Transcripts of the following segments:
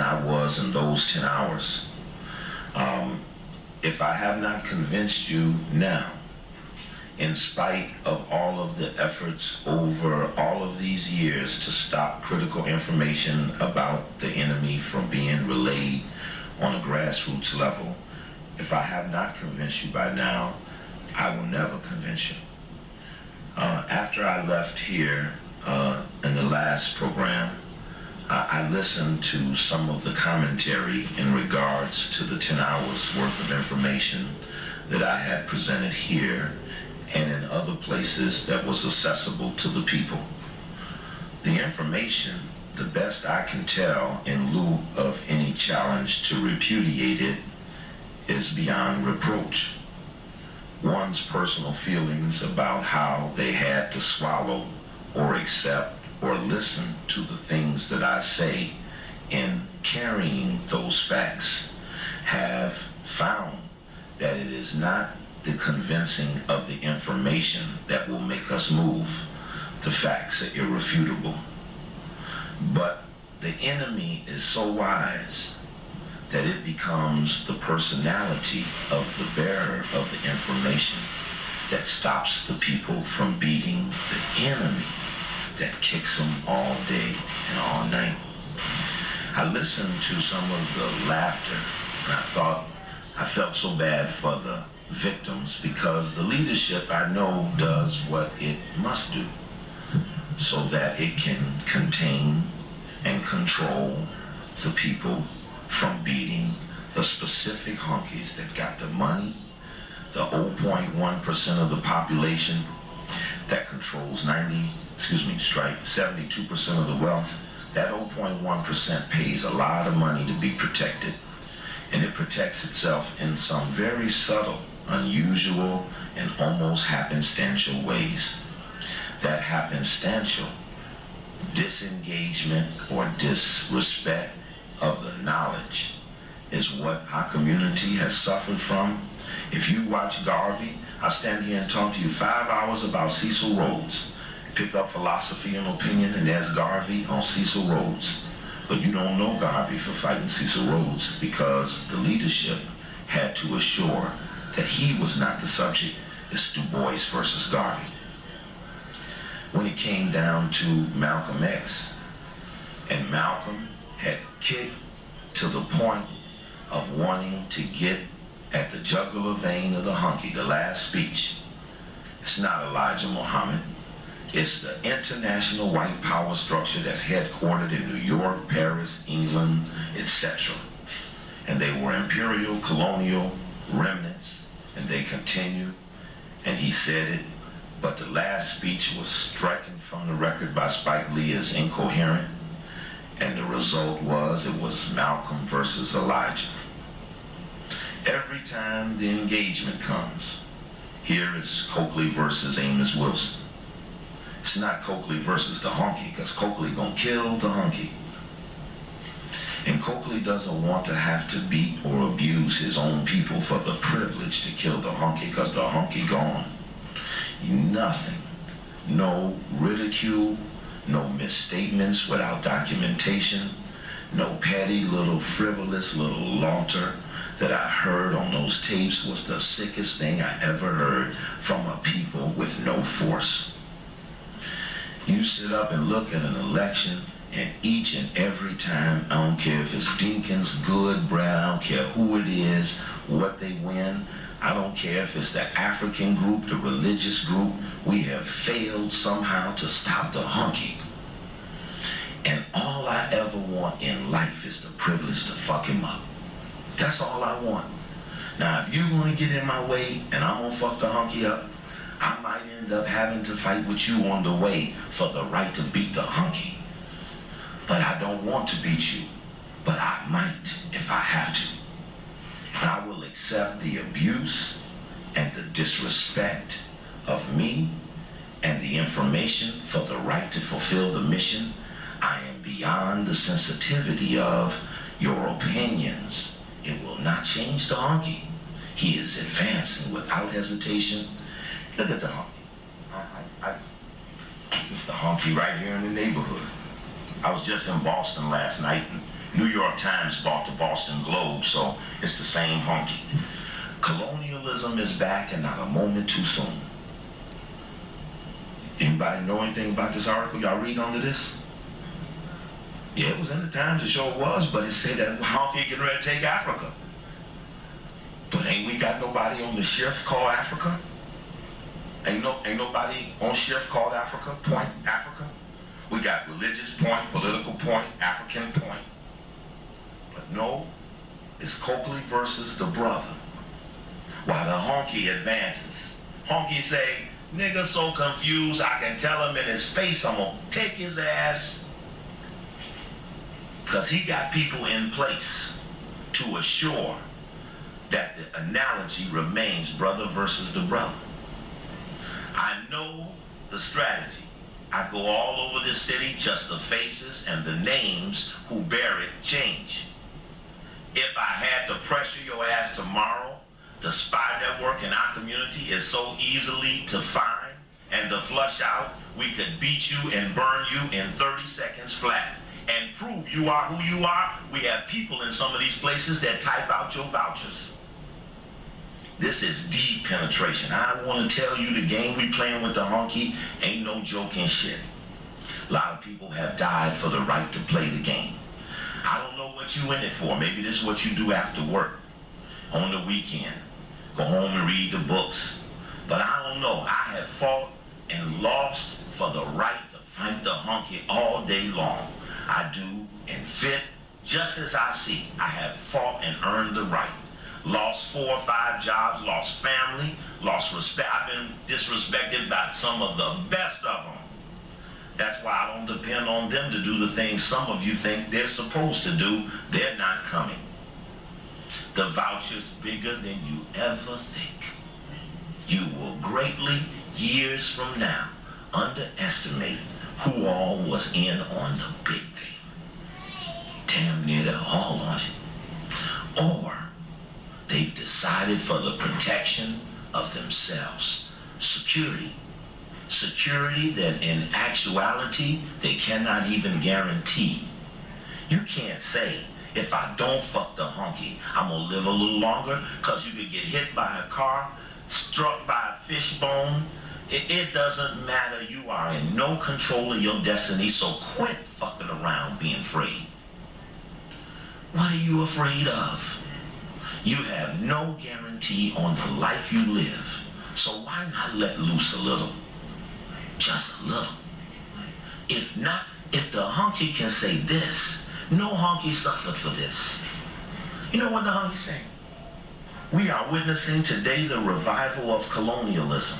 I was in those 10 hours. If I have not convinced you now, in spite of all of the efforts over all of these years to stop critical information about the enemy from being relayed on a grassroots level, if I have not convinced you by now, I will never convince you. After I left here in the last program, I listened to some of the commentary in regards to the 10 hours worth of information that I had presented here and in other places that was accessible to the people. The information, the best I can tell in lieu of any challenge to repudiate it, is beyond reproach. One's personal feelings about how they had to swallow or accept or listen to the things that I say in carrying those facts have found that it is not the convincing of the information that will make us move. The facts are irrefutable. But the enemy is so wise that it becomes the personality of the bearer of the information that stops the people from beating the enemy that kicks them all day and all night. I listened to some of the laughter and I felt so bad for the victims, because the leadership I know does what it must do so that it can contain and control the people from beating the specific honkies that got the money, the 0.1% of the population that controls 72% of the wealth. That 0.1% pays a lot of money to be protected, and it protects itself in some very subtle, unusual, and almost happenstantial ways. That happenstantial disengagement or disrespect of the knowledge is what our community has suffered from. If you watch Garvey, I stand here and talk to you 5 hours about Cecil Rhodes. Pick up Philosophy and Opinion, and there's Garvey on Cecil Rhodes. But you don't know Garvey for fighting Cecil Rhodes, because the leadership had to assure that he was not the subject. It's Du Bois versus Garvey. When it came down to Malcolm X, and Malcolm had kicked to the point of wanting to get at the jugular vein of the hunky, the last speech. It's not Elijah Muhammad. It's the international white power structure that's headquartered in New York, Paris, England, etc. And they were imperial, colonial remnants, and they continue. And he said it, but the last speech was stricken from the record by Spike Lee as incoherent. And the result was, it was Malcolm versus Elijah. Every time the engagement comes, here is Coakley versus Amos Wilson. It's not Coakley versus the honky, because Coakley gonna kill the honky. And Coakley doesn't want to have to beat or abuse his own people for the privilege to kill the honky, because the honky gone. Nothing, no ridicule, no misstatements without documentation, no petty little frivolous little laughter that I heard on those tapes was the sickest thing I ever heard from a people with no force. You sit up and look at an election, and each and every time, I don't care if it's Dinkins, Good, Brad, I don't care who it is, what they win, I don't care if it's the African group, the religious group, we have failed somehow to stop the honky. And all I ever want in life is the privilege to fuck him up. That's all I want. Now, if you're gonna get in my way and I'm gonna fuck the honky up, I might end up having to fight with you on the way for the right to beat the honky. But I don't want to beat you, but I might if I have to. And I will accept the abuse and the disrespect of me and the information for the right to fulfill the mission. I am beyond the sensitivity of your opinions. It will not change the honky. He is advancing without hesitation. Look at the honky. It's the honky right here in the neighborhood. I was just in Boston last night, and New York Times bought the Boston Globe, so it's the same honky. Colonialism is back and not a moment too soon. Anybody know anything about this article? Y'all read under this? Yeah, it was in the Times, it sure was, but it said that honky getting ready to take Africa. But ain't we got nobody on the shift called Africa? Ain't nobody on shift called Africa, point Africa. We got religious point, political point, African point. But no, it's Coakley versus the brother. While the honky advances. Honky say, nigga so confused, I can tell him in his face, I'm gonna take his ass. Because he got people in place to assure that the analogy remains brother versus the brother. I know the strategy. I go all over this city, just the faces and the names who bear it change. If I had to pressure your ass tomorrow, the spy network in our community is so easily to find and to flush out, we could beat you and burn you in 30 seconds flat. And prove you are who you are. We have people in some of these places that type out your vouchers. This is deep penetration. I want to tell you the game we playing with the honky ain't no joking shit. A lot of people have died for the right to play the game. I don't know what you in it for. Maybe this is what you do after work, on the weekend. Go home and read the books. But I don't know. I have fought and lost for the right to fight the honky all day long. I do and fit just as I see. I have fought and earned the right. Lost 4 or 5 jobs, lost family, lost respect. I've been disrespected by some of the best of them. That's why I don't depend on them to do the things some of you think they're supposed to do. They're not coming. The voucher's bigger than you ever think. You will greatly, years from now, underestimate who all was in on the big thing. Damn near they're all on it. Or they've decided for the protection of themselves. Security. Security that in actuality they cannot even guarantee. You can't say, if I don't fuck the honky, I'm gonna live a little longer, because you could get hit by a car, struck by a fishbone. It doesn't matter. You are in no control of your destiny, so quit fucking around being afraid. What are you afraid of? You have no guarantee on the life you live, so why not let loose a little? Just a little. If not, if the honky can say this, no honky suffered for this. You know what the honky saying? We are witnessing today the revival of colonialism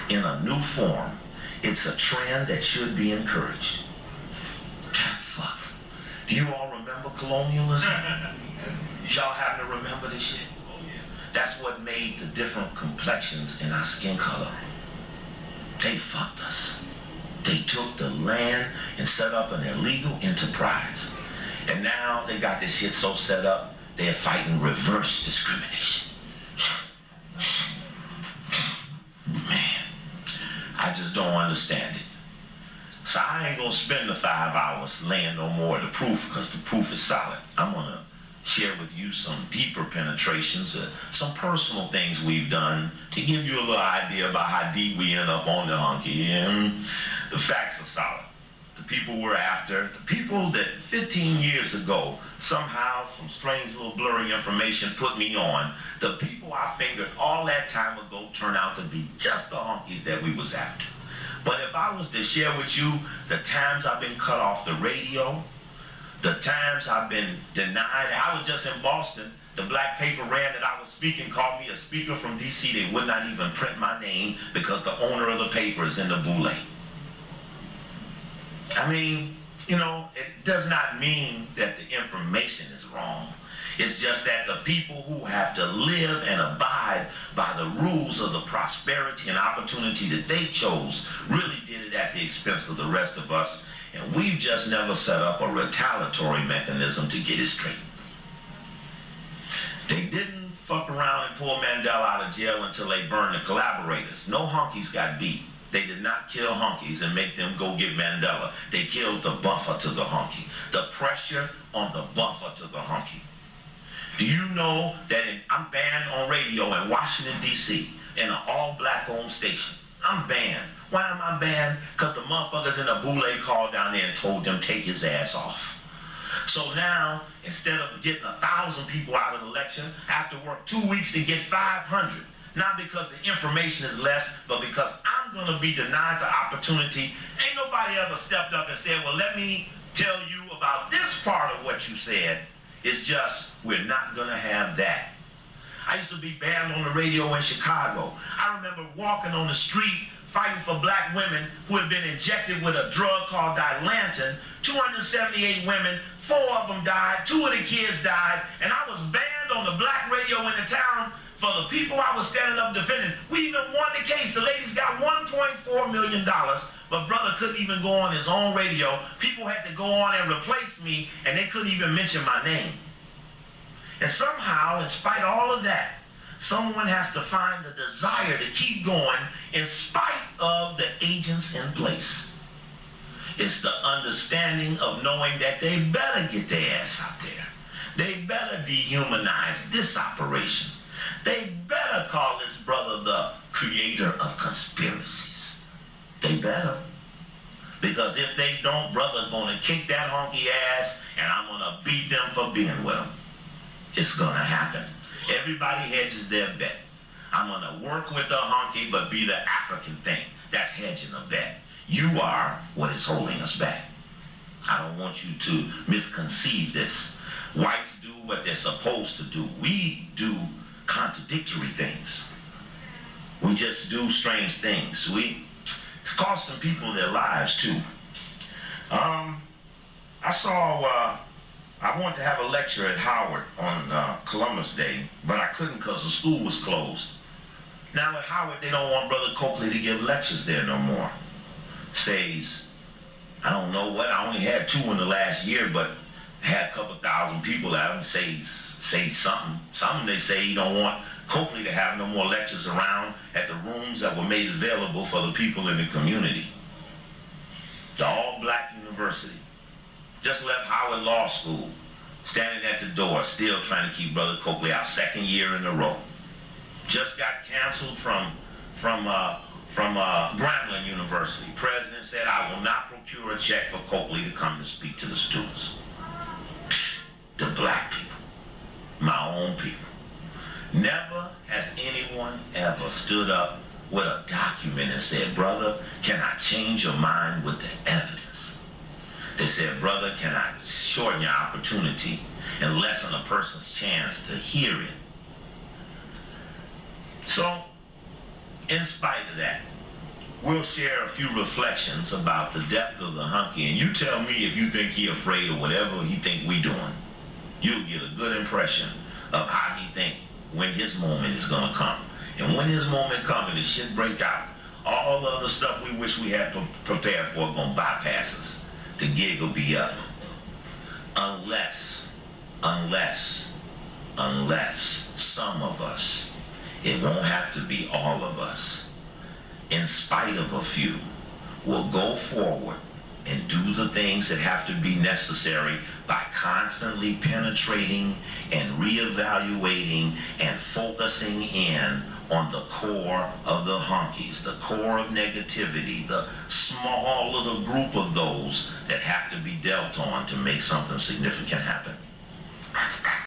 in a new form. It's a trend that should be encouraged. Fuck. Do you all remember colonialism? Y'all happen to remember this shit? That's what made the different complexions in our skin color. They fucked us. They took the land and set up an illegal enterprise. And now they got this shit so set up, they're fighting reverse discrimination. Man, I just don't understand it. So I ain't gonna spend the 5 hours laying no more of the proof, because the proof is solid. I'm gonna share with you some deeper penetrations, some personal things we've done to give you a little idea about how deep we end up on the honky. And the facts are solid. The people we're after, the people that 15 years ago, somehow some strange little blurry information put me on, the people I fingered all that time ago turned out to be just the honkies that we was after. But if I was to share with you the times I've been cut off the radio, the times I've been denied. I was just in Boston. The black paper ran that I was speaking, called me a speaker from D.C. They would not even print my name because the owner of the paper is in the boule. I mean, you know, it does not mean that the information is wrong. It's just that the people who have to live and abide by the rules of the prosperity and opportunity that they chose really did it at the expense of the rest of us. And we've just never set up a retaliatory mechanism to get it straight. They didn't fuck around and pull Mandela out of jail until they burned the collaborators. No honkies got beat. They did not kill hunkies and make them go get Mandela. They killed the buffer to the hunky. The pressure on the buffer to the hunky. Do you know that I'm banned on radio in Washington, D.C. in an all-black owned station? I'm banned. Why am I banned? Because the motherfuckers in the boule called down there and told them take his ass off. So now, instead of getting 1,000 people out of the election, I have to work 2 weeks to get 500. Not because the information is less, but because I'm going to be denied the opportunity. Ain't nobody ever stepped up and said, well, let me tell you about this part of what you said. It's just, we're not going to have that. I used to be banned on the radio in Chicago. I remember walking on the street fighting for black women who had been injected with a drug called Dilantin. 278 women, 4 of them died, 2 of the kids died, and I was banned on the black radio in the town for the people I was standing up defending. We even won the case. The ladies got $1.4 million, but brother couldn't even go on his own radio. People had to go on and replace me, and they couldn't even mention my name. And somehow, in spite of all of that, someone has to find the desire to keep going in spite of the agents in place. It's the understanding of knowing that they better get their ass out there. They better dehumanize this operation. They better call this brother the creator of conspiracies. They better. Because if they don't, brother's gonna kick that honky ass and I'm gonna beat them for being with them. It's gonna happen. Everybody hedges their bet. I'm gonna work with the honky but be the African thing. That's hedging a bet. You are what is holding us back. I don't want you to misconceive this. Whites do what they're supposed to do. We do contradictory things. We just do strange things. It's costing people their lives too. I wanted to have a lecture at Howard on Columbus Day, but I couldn't because the school was closed. Now at Howard, they don't want Brother Coakley to give lectures there no more. Says, I don't know what, I only had 2 in the last year, but had a couple thousand people at him say something. Something they say you don't want Coakley to have no more lectures around at the rooms that were made available for the people in the community. The all-black university. Just left Howard Law School, standing at the door, still trying to keep Brother Coakley out, 2nd year in a row. Just got canceled from Grambling University. President said, I will not procure a check for Coakley to come to speak to the students. The black people, my own people. Never has anyone ever stood up with a document and said, brother, can I change your mind with the evidence? They said, brother, can I shorten your opportunity and lessen a person's chance to hear it? So, in spite of that, we'll share a few reflections about the depth of the hunky, and you tell me if you think he afraid of whatever he think we doing. You'll get a good impression of how he think when his moment is gonna come. And when his moment comes and the shit break out, all the other stuff we wish we had prepared for gonna bypass us. The gig will be up. Unless some of us, it won't have to be all of us, in spite of a few, will go forward and do the things that have to be necessary by constantly penetrating and reevaluating and focusing in on the core of the honkies, the core of negativity, the small little group of those that have to be dealt on to make something significant happen.